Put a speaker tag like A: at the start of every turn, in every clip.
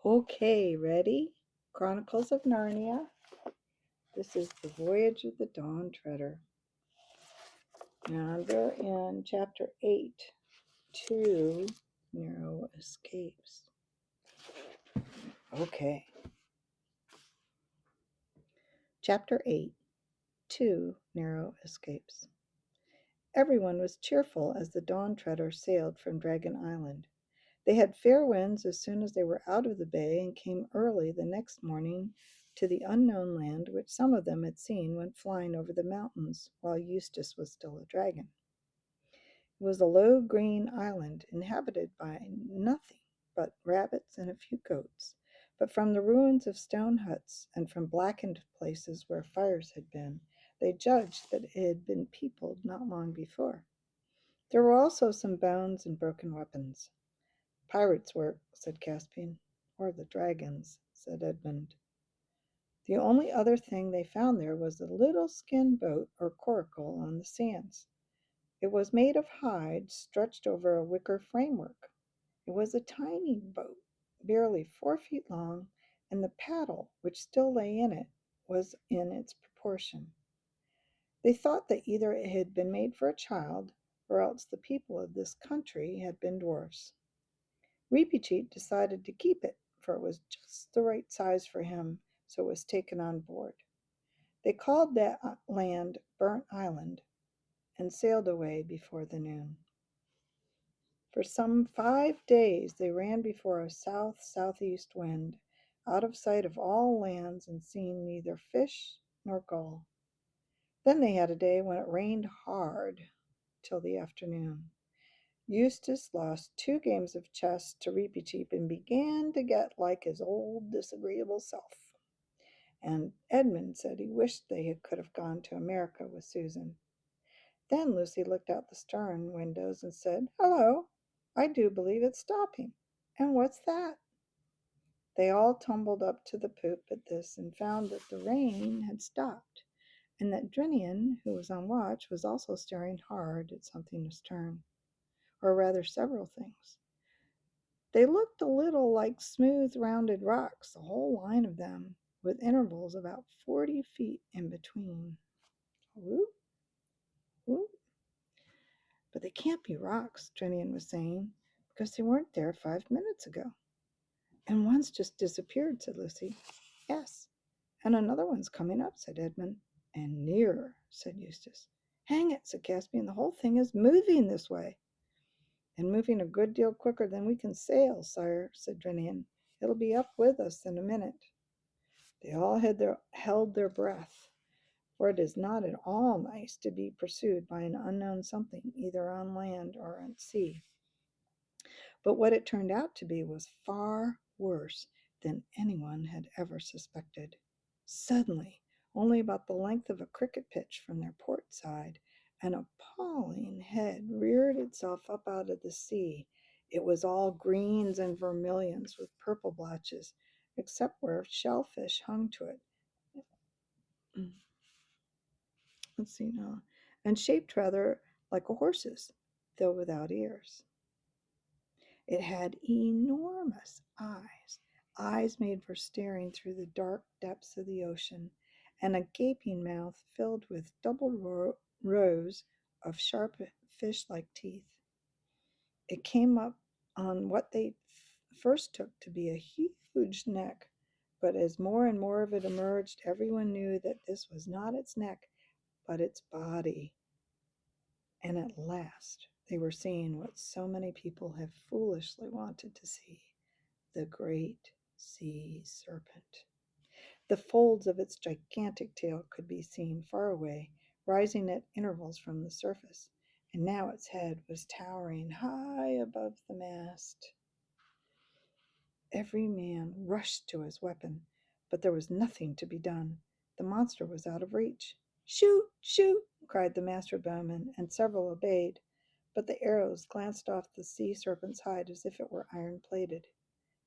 A: Okay, ready? Chronicles of Narnia. This is the Voyage of the DawnTreader. Now they're in chapter 8, 2 Narrow Escapes. Okay. Chapter 8, 2 Narrow Escapes. Everyone was cheerful as the DawnTreader sailed from Dragon Island. They had fair winds as soon as they were out of the bay and came early the next morning to the unknown land which some of them had seen when flying over the mountains while Eustace was still a dragon. It was a low green island inhabited by nothing but rabbits and a few goats, but from the ruins of stone huts and from blackened places where fires had been, they judged that it had been peopled not long before. There were also some bones and broken weapons. "Pirates' work," said Caspian. "Or the dragons," said Edmund. The only other thing they found there was a little skin boat or coracle on the sands. It was made of hide stretched over a wicker framework. It was a tiny boat, barely 4 feet long, and the paddle, which still lay in it, was in its proportion. They thought that either it had been made for a child, or else the people of this country had been dwarfs. Reepicheep decided to keep it, for it was just the right size for him, so it was taken on board. They called that land Burnt Island, and sailed away before the noon. For some 5 days they ran before a south-southeast wind, out of sight of all lands and seeing neither fish nor gull. Then they had a day when it rained hard till the afternoon. Eustace lost 2 games of chess to Reepicheep and began to get like his old disagreeable self. And Edmund said he wished they could have gone to America with Susan. Then Lucy looked out the stern windows and said, "Hello, I do believe it's stopping. And what's that?" They all tumbled up to the poop at this and found that the rain had stopped, and that Drinian, who was on watch, was also staring hard at something astern, or rather several things. They looked a little like smooth, rounded rocks, the whole line of them, with intervals about 40 feet in between. Whoop, whoop. "But they can't be rocks," Trinian was saying, "because they weren't there 5 minutes ago." "And one's just disappeared," said Lucy. "Yes, and another one's coming up," said Edmund. "And nearer," said Eustace. "Hang it," said Caspian, "the whole thing is moving this way." "And moving a good deal quicker than we can sail, sire," said Drinian. "It'll be up with us in a minute." They all held their breath, for it is not at all nice to be pursued by an unknown something, either on land or at sea. But what it turned out to be was far worse than anyone had ever suspected. Suddenly, only about the length of a cricket pitch from their port side, an appalling head reared itself up out of the sea. It was all greens and vermilions with purple blotches, except where shellfish hung to it. Let's see now. And shaped rather like a horse's, though without ears. It had enormous eyes made for staring through the dark depths of the ocean, and a gaping mouth filled with double rows of sharp fish-like teeth. It came up on what they first took to be a huge neck, but as more and more of it emerged, everyone knew that this was not its neck, but its body. And at last they were seeing what so many people have foolishly wanted to see: the great sea serpent. The folds of its gigantic tail could be seen far away, rising at intervals from the surface, and now its head was towering high above the mast. Every man rushed to his weapon, but there was nothing to be done. The monster was out of reach. "Shoot! Shoot!" cried the master bowman, and several obeyed, but the arrows glanced off the sea serpent's hide as if it were iron-plated.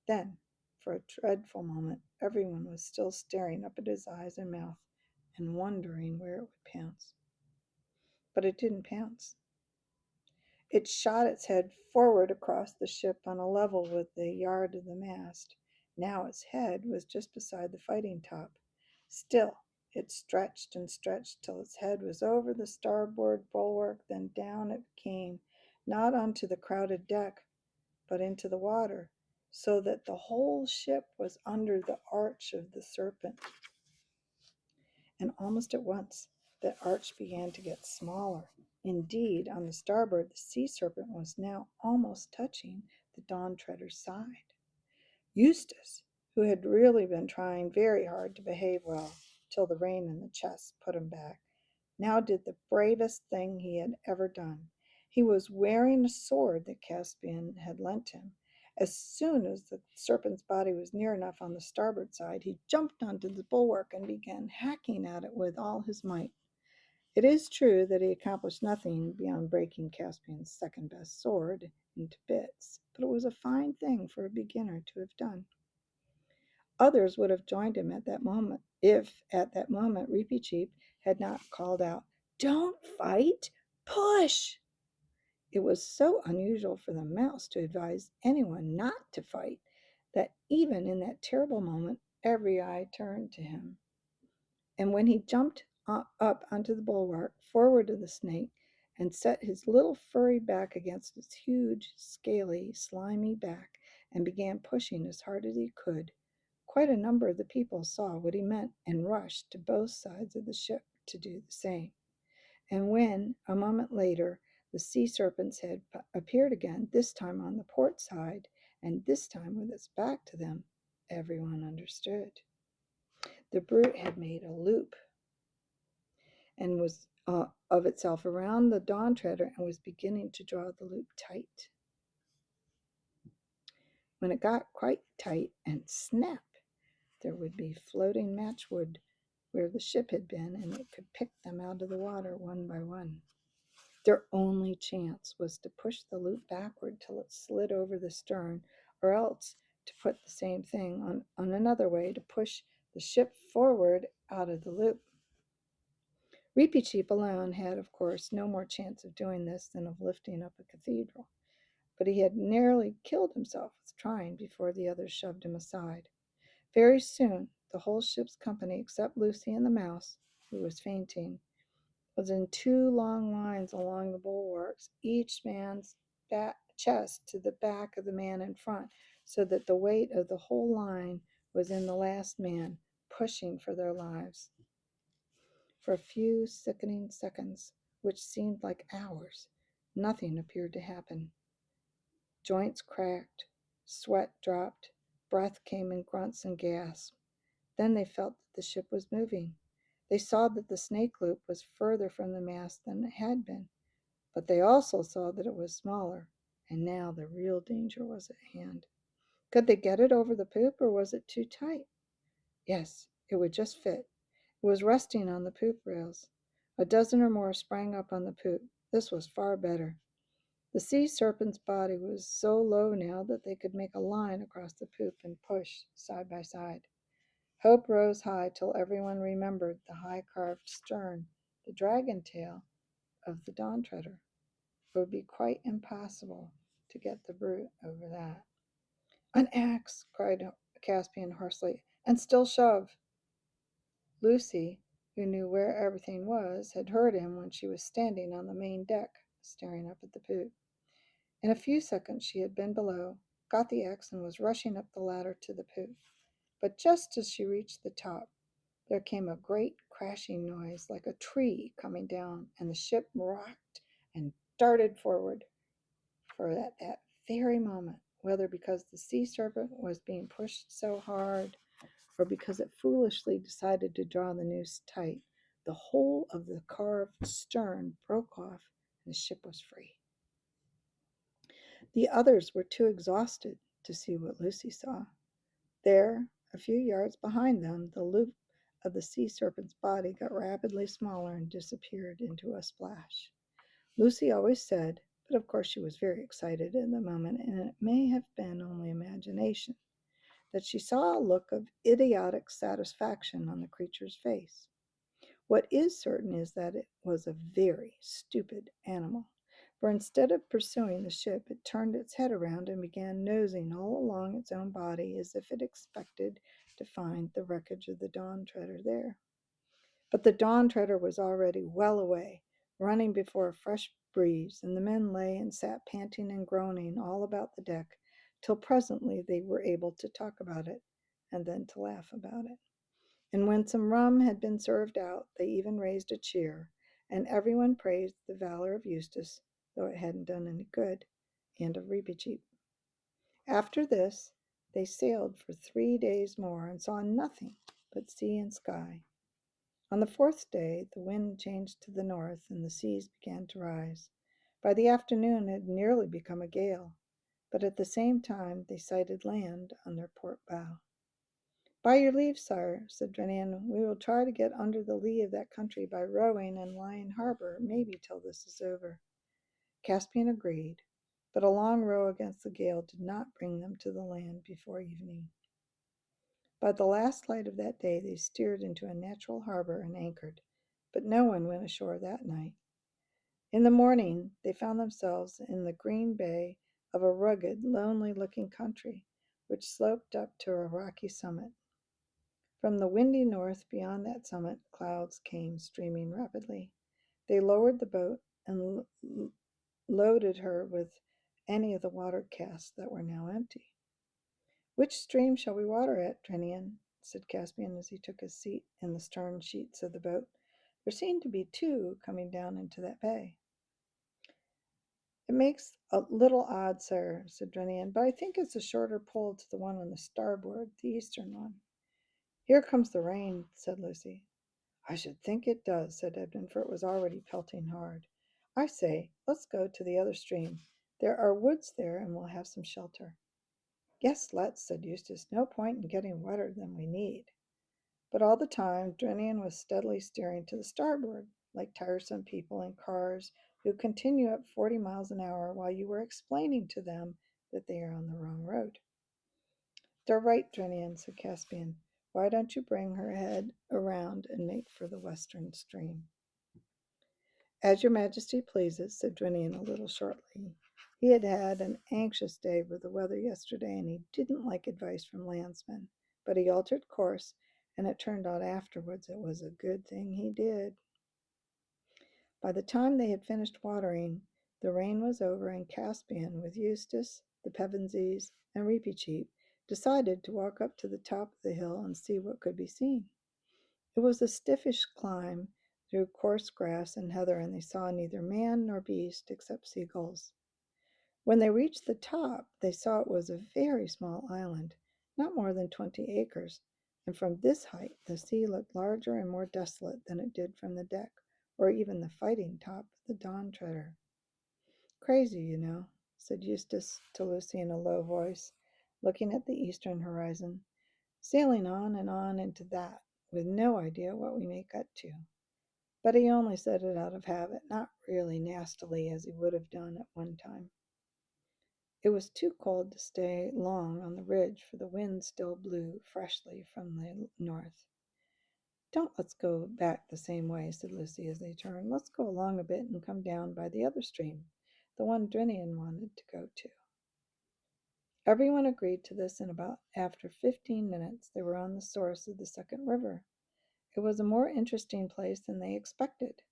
A: Then, for a dreadful moment, everyone was still staring up at his eyes and mouth and wondering where it would pounce. But it didn't pounce. It shot its head forward across the ship on a level with the yard of the mast, Now its head was just beside the fighting top. Still, it stretched and stretched till its head was over the starboard bulwark, then down it came, not onto the crowded deck, but into the water, so that the whole ship was under the arch of the serpent. And almost at once, that arch began to get smaller. Indeed, on the starboard, the sea serpent was now almost touching the DawnTreader's side. Eustace, who had really been trying very hard to behave well till the rain in the chest put him back, now did the bravest thing he had ever done. He was wearing a sword that Caspian had lent him. As soon as the serpent's body was near enough on the starboard side, he jumped onto the bulwark and began hacking at it with all his might. It is true that he accomplished nothing beyond breaking Caspian's second best sword into bits, but it was a fine thing for a beginner to have done. Others would have joined him at that moment, if at that moment Reepicheep had not called out, "Don't fight, push!" It was so unusual for the mouse to advise anyone not to fight that even in that terrible moment every eye turned to him. And when he jumped up onto the bulwark, forward of the snake, and set his little furry back against its huge, scaly, slimy back, and began pushing as hard as he could, quite a number of the people saw what he meant and rushed to both sides of the ship to do the same. And when, a moment later, the sea serpent's head appeared again, this time on the port side, and this time with its back to them, everyone understood. The brute had made a loop and was of itself around the DawnTreader and was beginning to draw the loop tight. When it got quite tight, and snap, there would be floating matchwood where the ship had been, and it could pick them out of the water one by one. Their only chance was to push the loop backward till it slid over the stern, or else to put the same thing on another way to push the ship forward out of the loop. Reepicheep alone had, of course, no more chance of doing this than of lifting up a cathedral, but he had nearly killed himself with trying before the others shoved him aside. Very soon the whole ship's company, except Lucy and the mouse, who was fainting, was in two long lines along the bulwarks, each man's chest to the back of the man in front, so that the weight of the whole line was in the last man, pushing for their lives. For a few sickening seconds, which seemed like hours, nothing appeared to happen. Joints cracked, sweat dropped, breath came in grunts and gasps. Then they felt that the ship was moving. They saw that the snake loop was further from the mast than it had been, but they also saw that it was smaller, and now the real danger was at hand. Could they get it over the poop, or was it too tight? Yes, it would just fit. It was resting on the poop rails. A dozen or more sprang up on the poop. This was far better. The sea serpent's body was so low now that they could make a line across the poop and push side by side. Hope rose high till everyone remembered the high carved stern, the dragon tail of the DawnTreader. It would be quite impossible to get the brute over that. "An axe!" cried Caspian hoarsely, "and still shove!" Lucy, who knew where everything was, had heard him when she was standing on the main deck, staring up at the poop. In a few seconds she had been below, got the axe, and was rushing up the ladder to the poop. But just as she reached the top, there came a great crashing noise, like a tree coming down, and the ship rocked and darted forward. For at that very moment, whether because the sea serpent was being pushed so hard, or because it foolishly decided to draw the noose tight, the whole of the carved stern broke off, and the ship was free. The others were too exhausted to see what Lucy saw. There, a few yards behind them, the loop of the sea serpent's body got rapidly smaller and disappeared into a splash. Lucy always said, but of course she was very excited in the moment, and it may have been only imagination, that she saw a look of idiotic satisfaction on the creature's face. What is certain is that it was a very stupid animal, For instead of pursuing the ship, it turned its head around and began nosing all along its own body as if it expected to find the wreckage of the DawnTreader there. But the DawnTreader was already well away, running before a fresh breeze, and the men lay and sat panting and groaning all about the deck, till presently they were able to talk about it, and then to laugh about it. And when some rum had been served out, they even raised a cheer, and everyone praised the valor of Eustace, though it hadn't done any good, and of Reepicheep. After this, they sailed for 3 days more and saw nothing but sea and sky. On the fourth day, the wind changed to the north, and the seas began to rise. By the afternoon, it had nearly become a gale, but at the same time they sighted land on their port bow. "By your leave, sire," said Drenian, "we will try to get under the lee of that country by rowing and lying harbor, maybe till this is over." Caspian agreed, but a long row against the gale did not bring them to the land before evening. By the last light of that day they steered into a natural harbor and anchored, but no one went ashore that night. In the morning they found themselves in the green bay of a rugged, lonely-looking country, which sloped up to a rocky summit. From the windy north beyond that summit, clouds came streaming rapidly. They lowered the boat and loaded her with any of the water casks that were now empty. "Which stream shall we water at, Trinian?" said Caspian as he took his seat in the stern sheets of the boat. There seemed to be two coming down into that bay. "It makes a little odd, sir," said Drenian, "but I think it's a shorter pull to the one on the starboard, the eastern one." "Here comes the rain," said Lucy. "I should think it does," said Edmund, for it was already pelting hard. "I say, let's go to the other stream. There are woods there, and we'll have some shelter." "Yes, let's," said Eustace. "No point in getting wetter than we need." But all the time Drenian was steadily steering to the starboard, like tiresome people in cars who continue at 40 miles an hour while you are explaining to them that they are on the wrong road. "They're right, Drenian," said Caspian. "Why don't you bring her head around and make for the western stream?" "As your majesty pleases," said Drenian a little shortly. He had had an anxious day with the weather yesterday, and he didn't like advice from landsmen, but he altered course, and it turned out afterwards it was a good thing he did. By the time they had finished watering, the rain was over, and Caspian, with Eustace, the Pevensies, and Reepicheep, decided to walk up to the top of the hill and see what could be seen. It was a stiffish climb through coarse grass and heather, and they saw neither man nor beast except seagulls. When they reached the top, they saw it was a very small island, not more than 20 acres, and from this height the sea looked larger and more desolate than it did from the deck, or even the fighting top of the DawnTreader. "Crazy, you know," said Eustace to Lucy in a low voice, looking at the eastern horizon. "Sailing on into that, with no idea what we may get to." But he only said it out of habit, not really nastily as he would have done at one time. It was too cold to stay long on the ridge, for the wind still blew freshly from the north. "Don't let's go back the same way," said Lucy as they turned. "Let's go along a bit and come down by the other stream, the one Drinian wanted to go to." Everyone agreed to this, and after 15 minutes they were on the source of the second river. It was a more interesting place than they expected.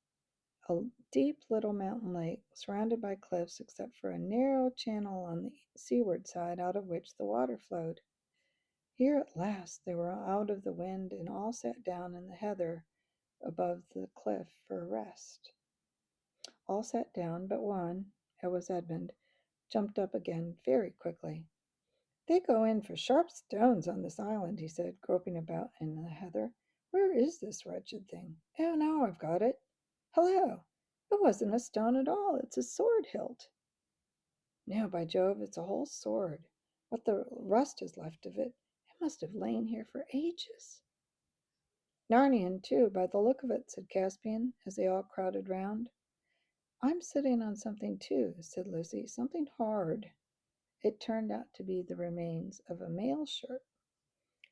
A: A deep little mountain lake, surrounded by cliffs except for a narrow channel on the seaward side out of which the water flowed. Here at last they were out of the wind, and all sat down in the heather above the cliff for a rest. All sat down but one, it was Edmund, jumped up again very quickly. "They go in for sharp stones on this island," he said, groping about in the heather. "Where is this wretched thing? Oh, now I've got it. Hello! It wasn't a stone at all. It's a sword hilt." "No, by Jove, it's a whole sword. What the rust is left of it. It must have lain here for ages." "Narnian, too, by the look of it," said Caspian, as they all crowded round. "I'm sitting on something, too," said Lucy, "something hard." It turned out to be the remains of a mail shirt.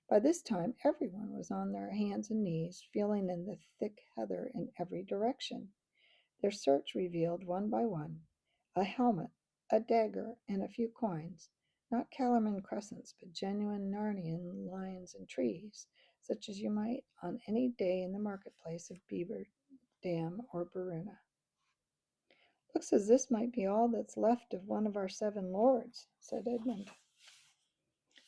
A: By this time everyone was on their hands and knees, feeling in the thick heather in every direction. Their search revealed, one by one, a helmet, a dagger, and a few coins. Not Kellerman crescents, but genuine Narnian lions and trees, such as you might on any day in the marketplace of Beaver Dam or Baruna. Looks as this might be all that's left of one of our 7 lords, said Edmund.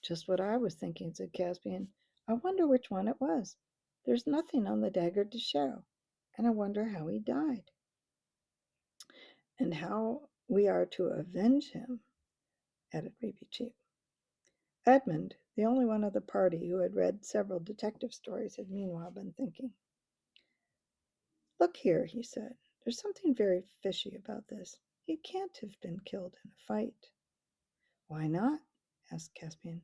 A: Just what I was thinking, said Caspian. I wonder which one it was. There's nothing on the dagger to show, and I wonder how he died, and how we are to avenge him, added Reepicheep. Edmund, the only one of the party who had read several detective stories, had meanwhile been thinking. Look here, he said. There's something very fishy about this. He can't have been killed in a fight. Why not? Asked Caspian.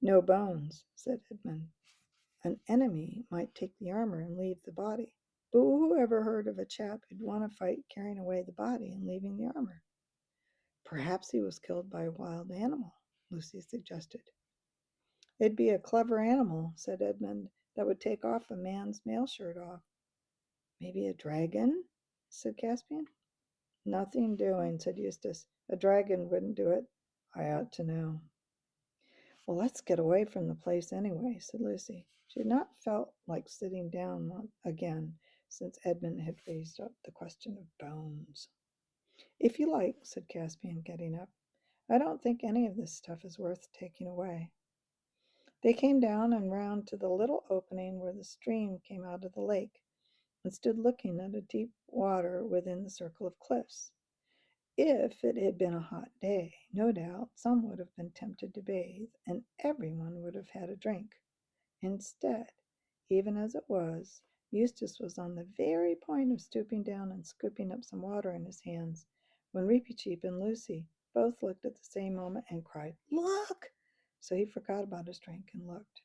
A: No bones, said Edmund. An enemy might take the armor and leave the body. But who ever heard of a chap who'd want to fight carrying away the body and leaving the armor? Perhaps he was killed by a wild animal, Lucy suggested. It'd be a clever animal, said Edmund, that would take off a man's mail shirt off. Maybe a dragon? Said Caspian. Nothing doing, said Eustace. A dragon wouldn't do it. I ought to know. Well, let's get away from the place anyway, said Lucy. She had not felt like sitting down again since Edmund had raised up the question of bones. If you like, said Caspian, getting up. I don't think any of this stuff is worth taking away. They came down and round to the little opening where the stream came out of the lake, and stood looking at a deep water within the circle of cliffs. If it had been a hot day, no doubt some would have been tempted to bathe, and everyone would have had a drink. Instead, even as it was, Eustace was on the very point of stooping down and scooping up some water in his hands, when Reepicheep and Lucy both looked at the same moment and cried, Look! So he forgot about his drink and looked.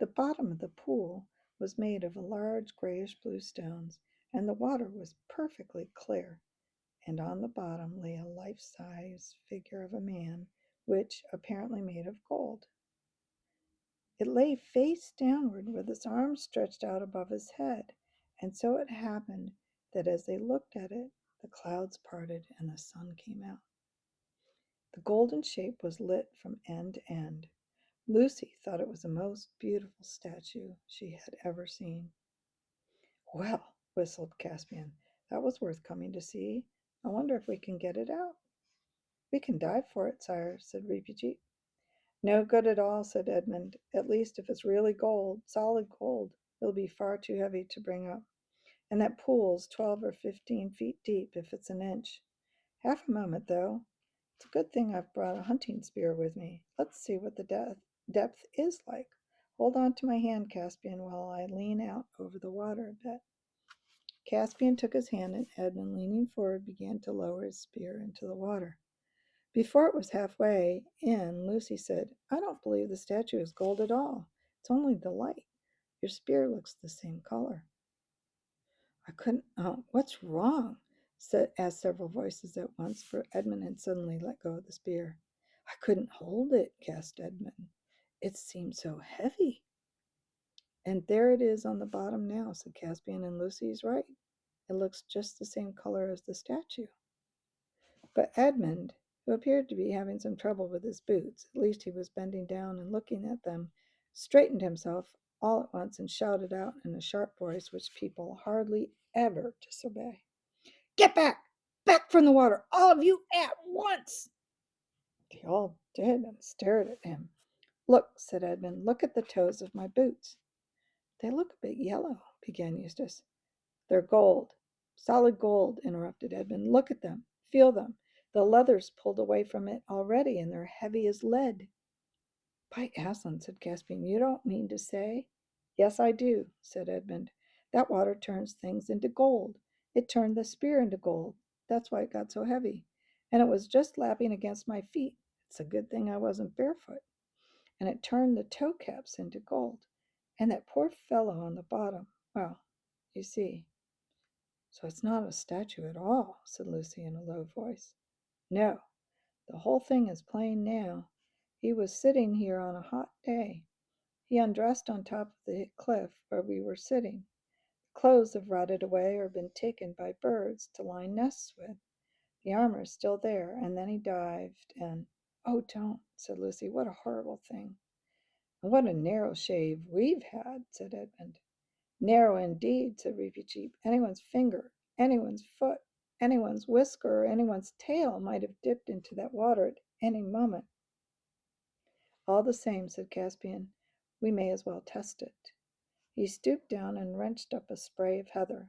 A: The bottom of the pool was made of large grayish-blue stones, and the water was perfectly clear, and on the bottom lay a life-size figure of a man, which apparently made of gold. It lay face downward with its arms stretched out above his head, and so it happened that as they looked at it, the clouds parted and the sun came out. The golden shape was lit from end to end. Lucy thought it was the most beautiful statue she had ever seen. Well, whistled Caspian, that was worth coming to see. I wonder if we can get it out. We can dive for it, sire, said Reepicheep. No good at all, said Edmund. At least if it's really gold, solid gold, it'll be far too heavy to bring up. And that pool's 12 or 15 feet deep if it's an inch. Half a moment, though. It's a good thing I've brought a hunting spear with me. Let's see what the depth is like. Hold on to my hand, Caspian, while I lean out over the water a bit. Caspian took his hand, and Edmund, leaning forward, began to lower his spear into the water. Before it was halfway in, Lucy said, I don't believe the statue is gold at all. It's only the light. Your spear looks the same color. I couldn't, what's wrong? Asked several voices at once, for Edmund had suddenly let go of the spear. I couldn't hold it, gasped Edmund. It seemed so heavy. And there it is on the bottom now, said Caspian, and Lucy's right. It looks just the same color as the statue. But Edmund, who appeared to be having some trouble with his boots, at least he was bending down and looking at them, straightened himself all at once and shouted out in a sharp voice which people hardly ever disobey. Get back! Back from the water! All of you at once! They all did and stared at him. Look, said Edmund, look at the toes of my boots. They look a bit yellow, began Eustace. They're gold. Solid gold, interrupted Edmund. Look at them. Feel them. The leather's pulled away from it already, and they're heavy as lead. By Aslan, said Caspian, you don't mean to say? Yes, I do, said Edmund. That water turns things into gold. It turned the spear into gold. That's why it got so heavy. And it was just lapping against my feet. It's a good thing I wasn't barefoot. And it turned the toe caps into gold. And that poor fellow on the bottom, well, you see. So it's not a statue at all, said Lucy in a low voice. No, the whole thing is plain now. He was sitting here on a hot day. He undressed on top of the cliff where we were sitting. The clothes have rotted away or been taken by birds to line nests with. The armor is still there. And then he dived in. Oh, don't, said Lucy. What a horrible thing. And what a narrow shave we've had, said Edmund. Narrow indeed, said Reefy Cheap. Anyone's finger, anyone's foot, anyone's whisker, or anyone's tail might have dipped into that water at any moment. All the same, said Caspian, we may as well test it. He stooped down and wrenched up a spray of heather.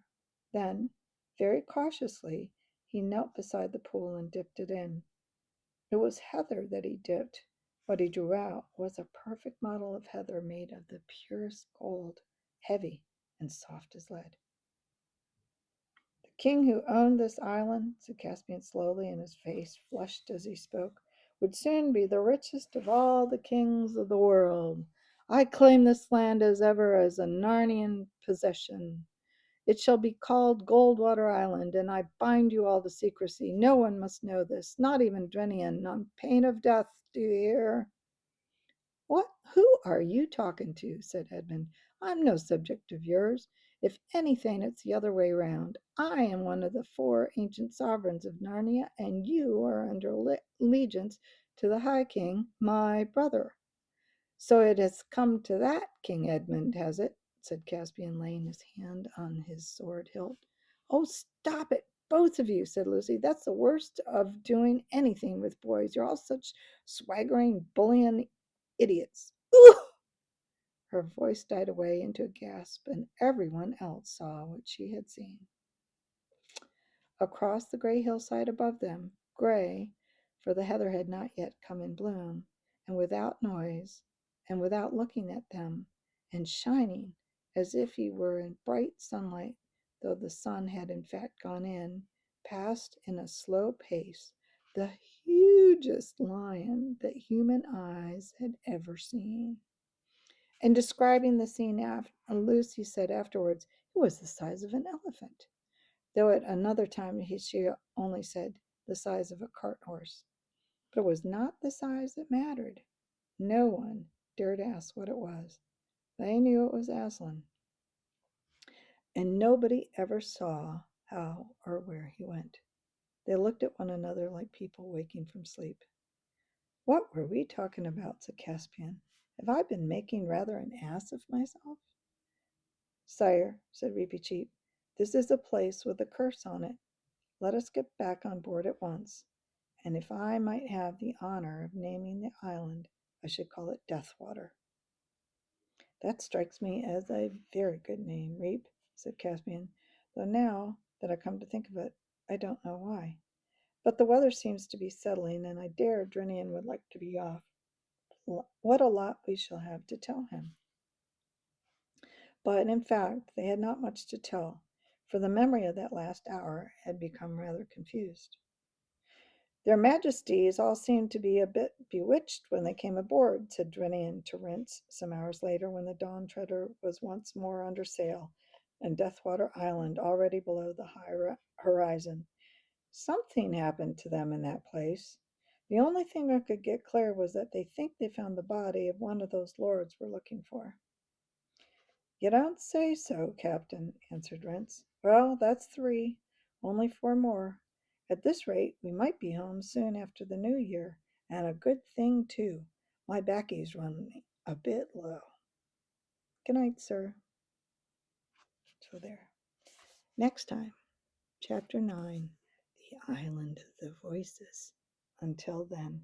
A: Then, very cautiously, he knelt beside the pool and dipped it in. It was heather that he dipped. What he drew out was a perfect model of heather made of the purest gold, heavy and soft as lead. The king who owned this island, said Caspian slowly, and his face flushed as he spoke, would soon be the richest of all the kings of the world. I claim this land as ever as a Narnian possession. It shall be called Goldwater Island, and I bind you all to secrecy. No one must know this, not even Drenian, on pain of death. Do you hear? What? Who are you talking to? Said Edmund. I'm no subject of yours. If anything, it's the other way round. I am one of the 4 ancient sovereigns of Narnia, and you are under allegiance to the High King, my brother. So it has come to that, King Edmund, has it? Said Caspian, laying his hand on his sword hilt. Oh, stop it, both of you, said Lucy. That's the worst of doing anything with boys. You're all such swaggering, bullying idiots. Ooh! Her voice died away into a gasp, and everyone else saw what she had seen. Across the gray hillside above them, gray, for the heather had not yet come in bloom, and without noise, and without looking at them, and shining as if he were in bright sunlight, though the sun had in fact gone in, passed in a slow pace the hugest lion that human eyes had ever seen. In describing the scene, Lucy said afterwards, it was the size of an elephant, though at another time she only said the size of a cart horse. But it was not the size that mattered. No one dared ask what it was. They knew it was Aslan, and nobody ever saw how or where he went. They looked at one another like people waking from sleep. What were we talking about? Said Caspian. Have I been making rather an ass of myself? Sire, said Reepicheep, this is a place with a curse on it. Let us get back on board at once, and if I might have the honor of naming the island, I should call it Deathwater. That strikes me as a very good name, Reep, said Caspian, though now that I come to think of it, I don't know why. But the weather seems to be settling, and I dare Drinian would like to be off. What a lot we shall have to tell him. But in fact, they had not much to tell, for the memory of that last hour had become rather confused. Their Majesties all seemed to be a bit bewitched when they came aboard, said Drinian to Rince some hours later, when the DawnTreader was once more under sail and Deathwater Island already below the high horizon. Something happened to them in that place. The only thing I could get clear was that they think they found the body of one of those lords we're looking for. You don't say so, Captain, answered Rince. Well, that's 3. Only 4 more. At this rate, we might be home soon after the new year, and a good thing, too. My backie's running a bit low. Good night, sir. So there. Next time, Chapter 9, The Island of the Voices. Until then.